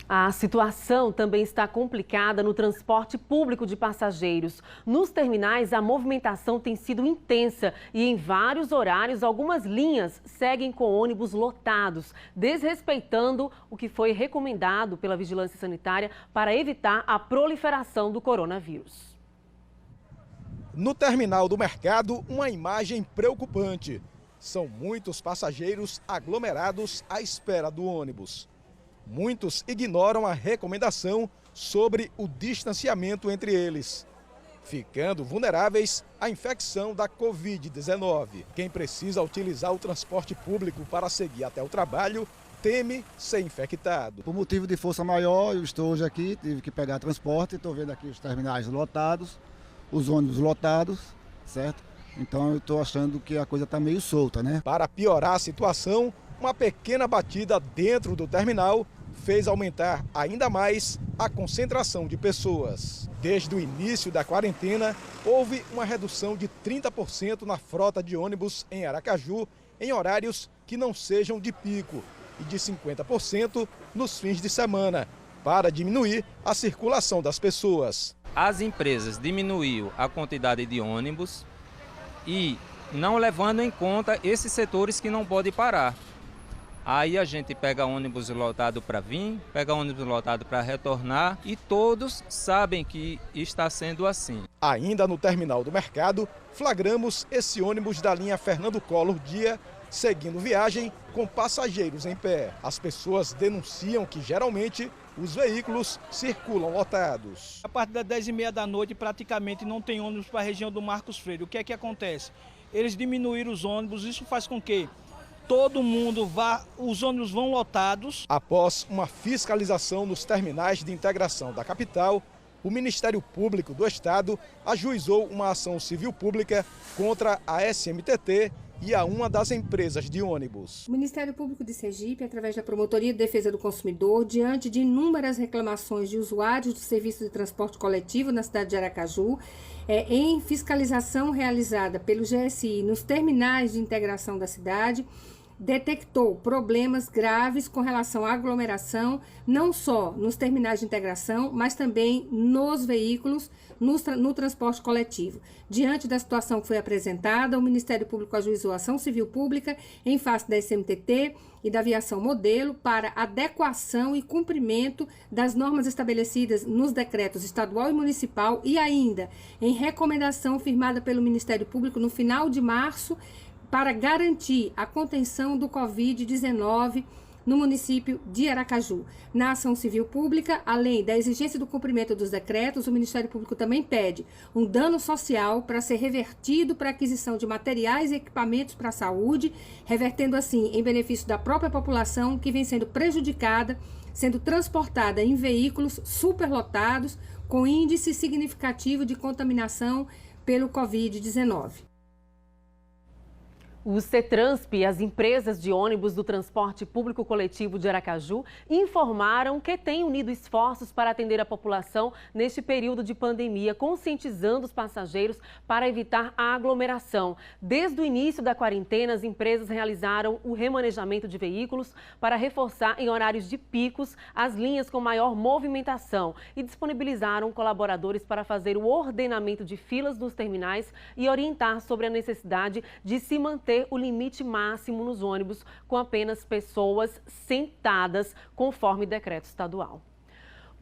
A situação também está complicada no transporte público de passageiros. Nos terminais, a movimentação tem sido intensa e em vários horários, algumas linhas seguem com ônibus lotados, desrespeitando o que foi recomendado pela Vigilância Sanitária para evitar a proliferação do coronavírus. No terminal do Mercado, uma imagem preocupante. São muitos passageiros aglomerados à espera do ônibus. Muitos ignoram a recomendação sobre o distanciamento entre eles, ficando vulneráveis à infecção da Covid-19. Quem precisa utilizar o transporte público para seguir até o trabalho teme ser infectado. Por motivo de força maior, eu estou hoje aqui, tive que pegar transporte, estou vendo aqui os terminais lotados, os ônibus lotados, certo? Então eu estou achando que a coisa está meio solta, né? Para piorar a situação, uma pequena batida dentro do terminal fez aumentar ainda mais a concentração de pessoas. Desde o início da quarentena, houve uma redução de 30% na frota de ônibus em Aracaju em horários que não sejam de pico e de 50% nos fins de semana, para diminuir a circulação das pessoas. As empresas diminuíram a quantidade de ônibus e não levando em conta esses setores que não podem parar. Aí a gente pega ônibus lotado para vir, pega ônibus lotado para retornar e todos sabem que está sendo assim. Ainda no terminal do Mercado, flagramos esse ônibus da linha Fernando Collor Dia seguindo viagem com passageiros em pé. As pessoas denunciam que geralmente os veículos circulam lotados. A partir das 10h30 da noite praticamente não tem ônibus para a região do Marcos Freire. O que é que acontece? Eles diminuíram os ônibus, isso faz com que todo mundo os ônibus vão lotados. Após uma fiscalização nos terminais de integração da capital, o Ministério Público do Estado ajuizou uma ação civil pública contra a SMTT e a uma das empresas de ônibus. O Ministério Público de Sergipe, através da Promotoria de Defesa do Consumidor, diante de inúmeras reclamações de usuários do serviço de transporte coletivo na cidade de Aracaju, em fiscalização realizada pelo GSI nos terminais de integração da cidade, detectou problemas graves com relação à aglomeração, não só nos terminais de integração, mas também nos veículos, no transporte coletivo. Diante da situação que foi apresentada, o Ministério Público ajuizou a ação civil pública em face da SMTT e da Aviação Modelo para adequação e cumprimento das normas estabelecidas nos decretos estadual e municipal e ainda em recomendação firmada pelo Ministério Público no final de março para garantir a contenção do Covid-19 no município de Aracaju. Na ação civil pública, além da exigência do cumprimento dos decretos, o Ministério Público também pede um dano social para ser revertido para aquisição de materiais e equipamentos para a saúde, revertendo assim em benefício da própria população que vem sendo prejudicada, sendo transportada em veículos superlotados com índice significativo de contaminação pelo Covid-19. O CETRANSP e as empresas de ônibus do transporte público coletivo de Aracaju informaram que têm unido esforços para atender a população neste período de pandemia, conscientizando os passageiros para evitar a aglomeração. Desde o início da quarentena, as empresas realizaram o remanejamento de veículos para reforçar em horários de picos as linhas com maior movimentação e disponibilizaram colaboradores para fazer o ordenamento de filas nos terminais e orientar sobre a necessidade de se manter o limite máximo nos ônibus com apenas pessoas sentadas, conforme decreto estadual.